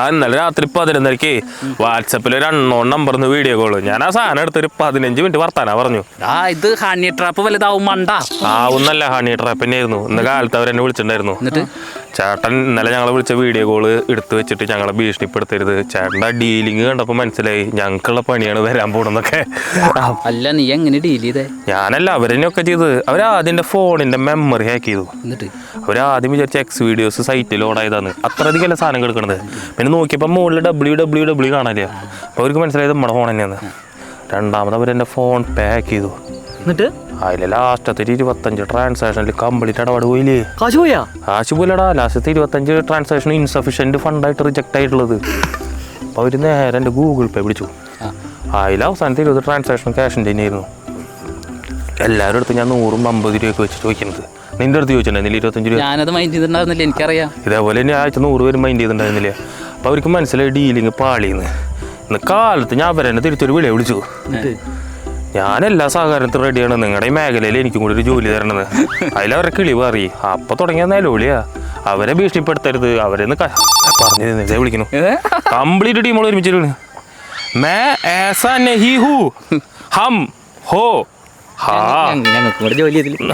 ഇന്നലെ രാത്രി 11:30 വാട്സപ്പിൽ ഒരു അൺനോൺ നമ്പറിന്ന് വീഡിയോ കോള്. ഞാൻ ആ സാധനം എടുത്തൊരു 15 മിനിറ്റ് വർത്താനാ പറഞ്ഞു. ഇത് ഹണി ട്രാപ്പ് വലുതാവും മണ്ട. ആവുന്നല്ല, ഹണി ട്രാപ്പ് തന്നെയായിരുന്നു. ഇന്ന് കാലത്ത് അവരെന്നെ വിളിച്ചിട്ടുണ്ടായിരുന്നു. ചേട്ടൻ ഇന്നലെ ഞങ്ങളെ വിളിച്ച വീഡിയോ കോള് എടുത്തു വെച്ചിട്ട് ഞങ്ങളെ ഭീഷണിപ്പെടുത്തരുത്. ചേട്ടൻ്റെ ഡീലിങ് കണ്ടപ്പോൾ മനസ്സിലായി ഞങ്ങൾക്കുള്ള പണിയാണ് വരാൻ പോണെന്നൊക്കെ. അല്ല, നീ എങ്ങനെ ഡീൽ ചെയ്തേ? ഞാനല്ല, അവരെന്നെയൊക്കെ ചെയ്ത്. അവരാദ്യം ഫോണിന്റെ മെമ്മറി ഹാക്ക് ചെയ്തു. അവരാദ്യം വിചാരിച്ച എക്സ് വീഡിയോസ് സൈറ്റിൽ ലോഡായതാണ്. അത്രയധികം സാധനം കിടക്കണത്. പിന്നെ നോക്കിയപ്പോൾ മുകളിൽ www കാണാനില്ല. അപ്പോൾ അവർക്ക് മനസ്സിലായത് നമ്മുടെ ഫോൺ തന്നെയാണ്. രണ്ടാമത് അവരെൻ്റെ ഫോൺ പാക്ക് ചെയ്തു. എന്നിട്ട് അതിലെ ലാസ്റ്റത്തെ 25 ട്രാൻസാക്ഷനിൽ കംപ്ലീറ്റ് ഇടപാട് പോയില്ലേ? കാശ് പോയില്ലടാ. ലാസ്റ്റത്തെ 25 ട്രാൻസാക്ഷൻ ഇൻസഫിഷ്യൻറ്റ് ഫണ്ടായിട്ട് റിജക്റ്റ് ആയിട്ടുള്ളത്. അപ്പോൾ അവർ നേരെ എൻ്റെ ഗൂഗിൾ പേ പിടിച്ചു. അതിൽ അവസാനത്തെ 20 ട്രാൻസാക്ഷൻ ക്യാഷിൻ്റെ തന്നെയായിരുന്നു. എല്ലാവരും അടുത്ത് ഞാൻ 100-50 രൂപയൊക്കെ വെച്ചിട്ട് ചോദിക്കുന്നത്. നിന്റെ അടുത്ത് ചോദിച്ചിട്ടുണ്ടായിരുന്നില്ല 25 രൂപ? ഞാനത് മൈൻഡ് ചെയ്തിട്ടുണ്ടായിരുന്നില്ല, എനിക്കറിയാം. ഇതേപോലെ തന്നെ ആഴ്ച 100 പേര് മൈൻഡ് ചെയ്തിട്ടുണ്ടായിരുന്നില്ലേ? അപ്പോൾ അവർക്ക് മനസ്സിലായി ഡീലിങ് പാളിയെന്ന്. ഇന്ന് കാലത്ത് ഞാൻ അവരെന്നെ തിരിച്ചൊരു വിളിയെ വിളിച്ചു. ഞാനെല്ലാ സഹകാരത്തിനും റെഡിയാണ്, നിങ്ങളുടെ ഈ മേഖലയിൽ എനിക്കും കൂടി ഒരു ജോലി തരണമെന്ന്. അതിലവരെ കിളി പറയും. അപ്പോൾ തുടങ്ങിയ നിലവിളിയാ. അവരെ ഭീഷണിപ്പെടുത്തരുത്, അവരെന്ന് പറഞ്ഞു തരുന്നില്ല. വിളിക്കുന്നു കംപ്ലീറ്റ് ടീമോട് ഒരുമിച്ച് മേ ഏസാ നഹി ഹൂ ഹം ഹോ. ഞങ്ങൾക്ക് കൂടെ ജോലി ചെയ്തില്ല.